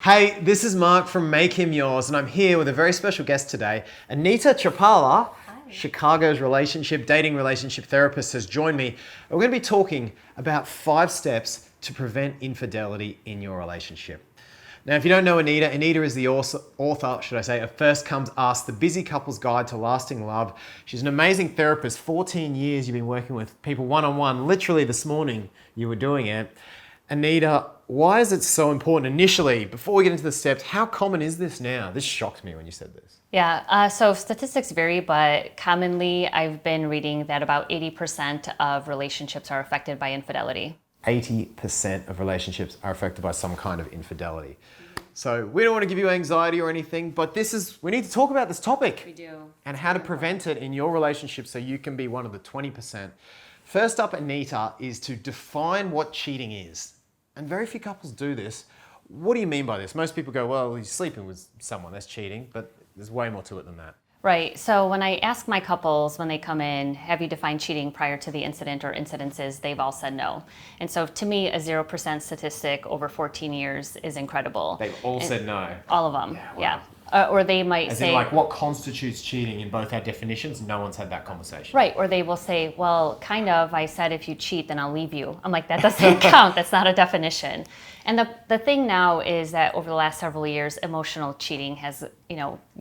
Hey, this is Mark from Make Him Yours, and I'm here with a very special guest today. Anita Chapala, Chicago's dating relationship therapist, has joined me. We're going to be talking about 5 steps to prevent infidelity in your relationship. Now, if you don't know Anita, Anita is the author, should I say, of First Comes Us, The Busy Couple's Guide to Lasting Love. She's an amazing therapist. 14 years you've been working with people one-on-one. Literally this morning you were doing it. Anita, why is it so important initially, before we get into the steps, how common is this now? This shocked me when you said this. Yeah, so statistics vary, but commonly I've been reading that about 80% of relationships are affected by infidelity. 80% of relationships are affected by some kind of infidelity. So we don't want to give you anxiety or anything, but we need to talk about this topic. We do. And how to prevent it in your relationship so you can be one of the 20%. First up, Anita, is to define what cheating is. And very few couples do this. What do you mean by this? Most people go, well, he's sleeping with someone, that's cheating, but there's way more to it than that. Right, so when I ask my couples when they come in, have you defined cheating prior to the incident or incidences, they've all said no. And so to me, a 0% statistic over 14 years is incredible. They've all said no. All of them, Yeah, wow. Or they might As say... in, like, what constitutes cheating in both our definitions? No one's had that conversation. Right, or they will say, well, kind of, I said if you cheat, then I'll leave you. I'm like, that doesn't count. That's not a definition. And the thing now is that over the last several years, emotional cheating has,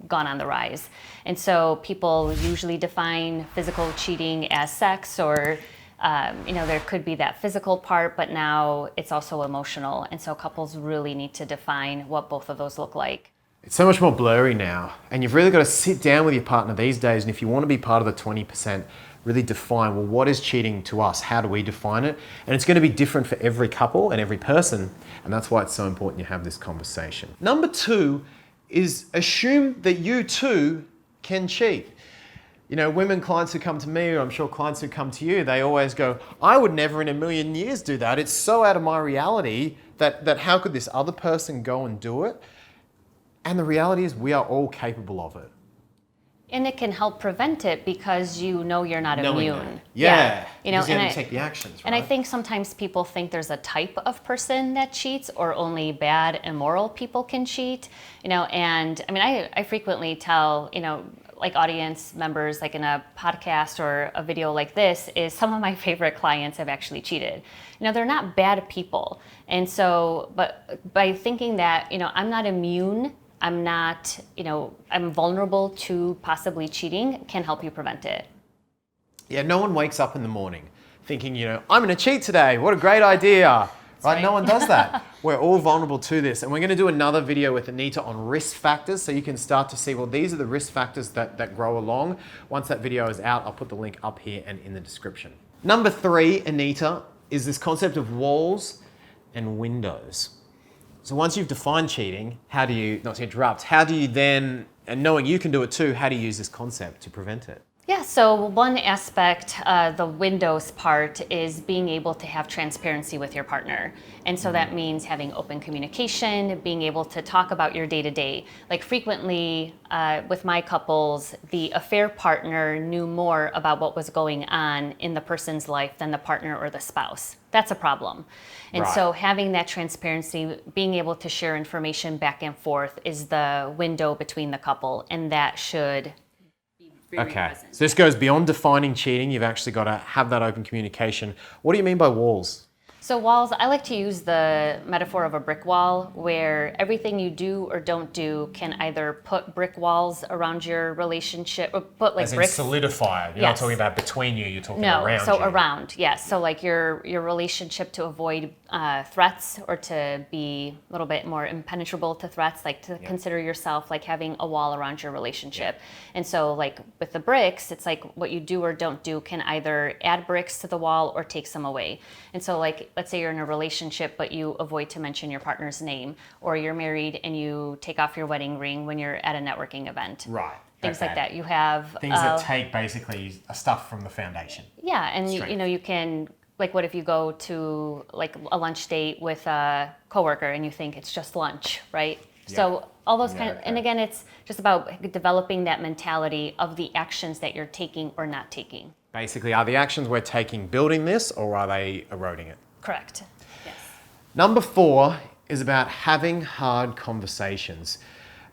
gone on the rise. And so people usually define physical cheating as sex or, there could be that physical part, but now it's also emotional. And so couples really need to define what both of those look like. It's so much more blurry now, and you've really got to sit down with your partner these days, and if you want to be part of the 20%, really define, well, what is cheating to us? How do we define it? And it's going to be different for every couple and every person, and that's why it's so important you have this conversation. Number 2 is assume that you too can cheat. Women clients who come to me, or I'm sure clients who come to you, they always go, I would never in a million years do that. It's so out of my reality that how could this other person go and do it? And the reality is we are all capable of it. And it can help prevent it because you're not immune. Yeah. Because you have to take the actions, right? And I think sometimes people think there's a type of person that cheats or only bad, immoral people can cheat. And I mean, I frequently tell, like audience members, like in a podcast or a video like this, is some of my favorite clients have actually cheated. They're not bad people. And so, but by thinking that, I'm not immune, I'm not, I'm vulnerable to possibly cheating, can help you prevent it. Yeah, no one wakes up in the morning thinking, I'm going to cheat today. What a great idea. Right? No one does that. We're all vulnerable to this. And we're going to do another video with Anita on risk factors so you can start to see, well, these are the risk factors that grow along. Once that video is out, I'll put the link up here and in the description. Number 3, Anita, is this concept of walls and windows. So once you've defined cheating, how do you then, and knowing you can do it too, how do you use this concept to prevent it? Yeah, so one aspect, the windows part, is being able to have transparency with your partner. And so that means having open communication, being able to talk about your day-to-day. Like frequently with my couples, the affair partner knew more about what was going on in the person's life than the partner or the spouse. That's a problem. And so having that transparency, being able to share information back and forth is the window between the couple, and that should be very present. So this goes beyond defining cheating. You've actually got to have that open communication. What do you mean by walls? So walls, I like to use the metaphor of a brick wall where everything you do or don't do can either put brick walls around your relationship or put like As in bricks. solidify it. You're not talking about between you, you're talking around you. No, so around, yes. So like your relationship to avoid threats or to be a little bit more impenetrable to threats, like to consider yourself like having a wall around your relationship. And so like with the bricks, it's like what you do or don't do can either add bricks to the wall or take some away. And so like, let's say you're in a relationship, but you avoid to mention your partner's name, or you're married and you take off your wedding ring when you're at a networking event. Right. Things like that. You have things that take basically stuff from the foundation. Yeah, and you can, like, what if you go to like a lunch date with a coworker and you think it's just lunch, right? Yeah. So all those and again, it's just about developing that mentality of the actions that you're taking or not taking. Basically, are the actions we're taking building this, or are they eroding it? Correct. Yes. Number 4 is about having hard conversations.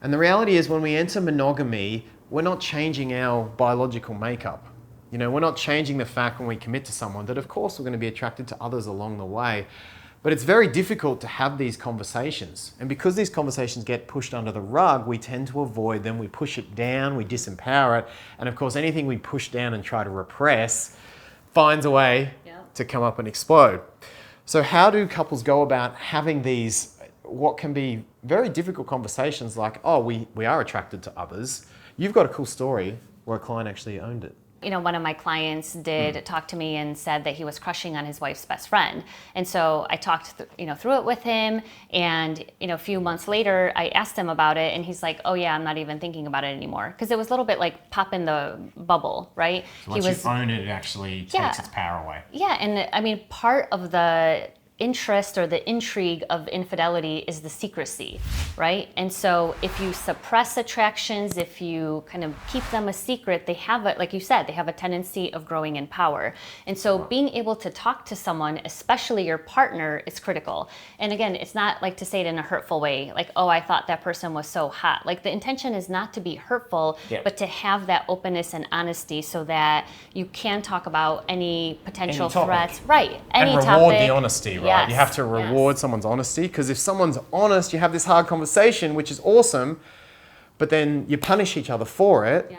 And the reality is when we enter monogamy, we're not changing our biological makeup. You know, we're not changing the fact when we commit to someone that of course we're going to be attracted to others along the way. But it's very difficult to have these conversations. And because these conversations get pushed under the rug, we tend to avoid them, we push it down, we disempower it. And of course, anything we push down and try to repress finds a way to come up and explode. So how do couples go about having these, what can be very difficult conversations like, oh, we are attracted to others. You've got a cool story where a client actually owned it. You know, one of my clients did talk to me and said that he was crushing on his wife's best friend. And so I talked through it with him. And, a few months later, I asked him about it and he's like, oh yeah, I'm not even thinking about it anymore. Because it was a little bit like popping the bubble, right? So once you own it, it actually takes its power away. Yeah, and I mean, part of the interest or the intrigue of infidelity is the secrecy, right? And so if you suppress attractions, if you kind of keep them a secret, they have like you said, they have a tendency of growing in power. And so being able to talk to someone, especially your partner, is critical. And again, it's not like to say it in a hurtful way, like, oh, I thought that person was so hot. Like the intention is not to be hurtful, but to have that openness and honesty so that you can talk about any potential threats. Right, any topic. And reward the honesty, right? Yes. You have to reward someone's honesty, because if someone's honest, you have this hard conversation, which is awesome, but then you punish each other for it. Yeah.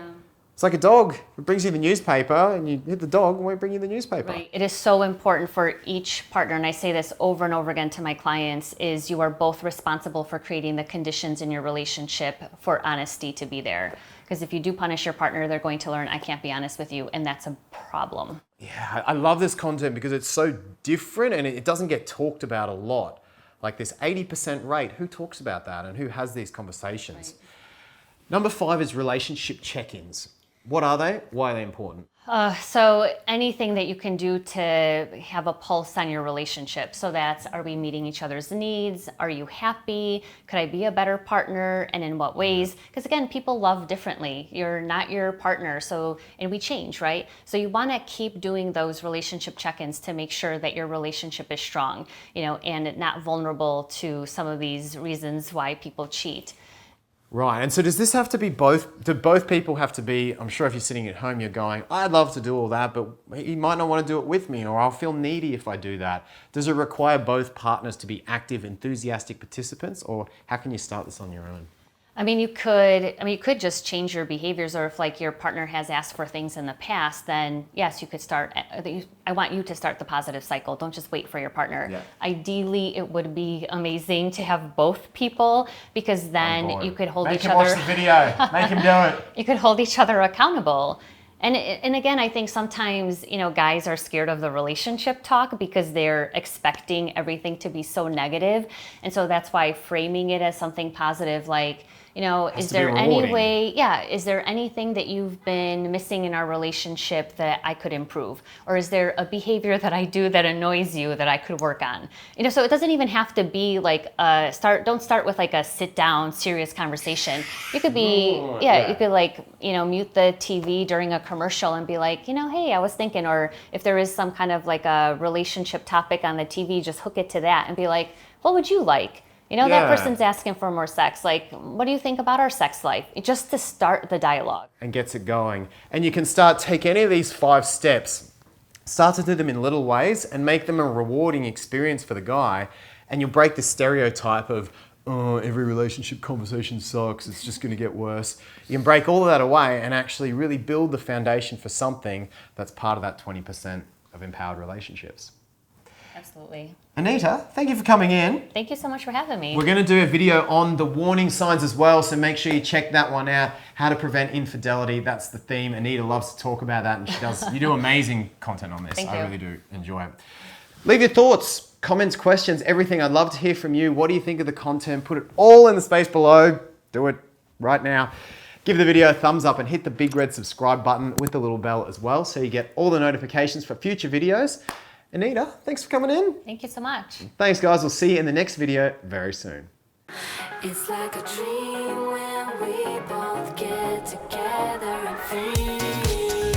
It's like a dog. It brings you the newspaper and you hit the dog and won't bring you the newspaper. Right. It is so important for each partner, and I say this over and over again to my clients, is you are both responsible for creating the conditions in your relationship for honesty to be there. Because if you do punish your partner, they're going to learn, I can't be honest with you, and that's a problem. Yeah, I love this content because it's so different and it doesn't get talked about a lot. Like this 80% rate, who talks about that and who has these conversations? Right. Number 5 is relationship check-ins. What are they? Why are they important? So anything that you can do to have a pulse on your relationship. So that's, are we meeting each other's needs? Are you happy? Could I be a better partner? And in what ways? Because again, people love differently. You're not your partner. And we change, right? So you want to keep doing those relationship check-ins to make sure that your relationship is strong, and not vulnerable to some of these reasons why people cheat. Right, and so does this have to be do both people have to be, I'm sure if you're sitting at home, you're going, I'd love to do all that, but you might not want to do it with me, or I'll feel needy if I do that. Does it require both partners to be active, enthusiastic participants, or how can you start this on your own? You could just change your behaviors, or if like your partner has asked for things in the past, then yes, you could start. I want you to start the positive cycle. Don't just wait for your partner. Yeah. Ideally, it would be amazing to have both people, because then you could hold each other. Make him watch the video. Make him do it. You could hold each other accountable. And again, I think sometimes, guys are scared of the relationship talk because they're expecting everything to be so negative. And so that's why framing it as something positive, like, is there any way, is there anything that you've been missing in our relationship that I could improve? Or is there a behavior that I do that annoys you that I could work on? So it doesn't even have to be like don't start with like a sit down serious conversation. You could be, you could like, mute the TV during a commercial and be like, hey, I was thinking, or if there is some kind of like a relationship topic on the TV, just hook it to that and be like, what would you like? That person's asking for more sex. Like, what do you think about our sex life? Just to start the dialogue. And gets it going. And you can take any of these 5 steps, start to do them in little ways and make them a rewarding experience for the guy. And you'll break the stereotype of, oh, every relationship conversation sucks, it's just going to get worse. You can break all of that away and actually really build the foundation for something that's part of that 20% of empowered relationships. Absolutely. Anita, thank you for coming in. Thank you so much for having me. We're going to do a video on the warning signs as well, so make sure you check that one out. How to prevent infidelity, that's the theme. Anita loves to talk about that, and she does. You do amazing content on this. Thank you. I really do enjoy it. Leave your thoughts, comments, questions, everything. I'd love to hear from you. What do you think of the content? Put it all in the space below. Do it right now. Give the video a thumbs up and hit the big red subscribe button with the little bell as well, so you get all the notifications for future videos. Anita, thanks for coming in. Thank you so much. Thanks, guys. We'll see you in the next video very soon. It's like a dream when we both get together and free.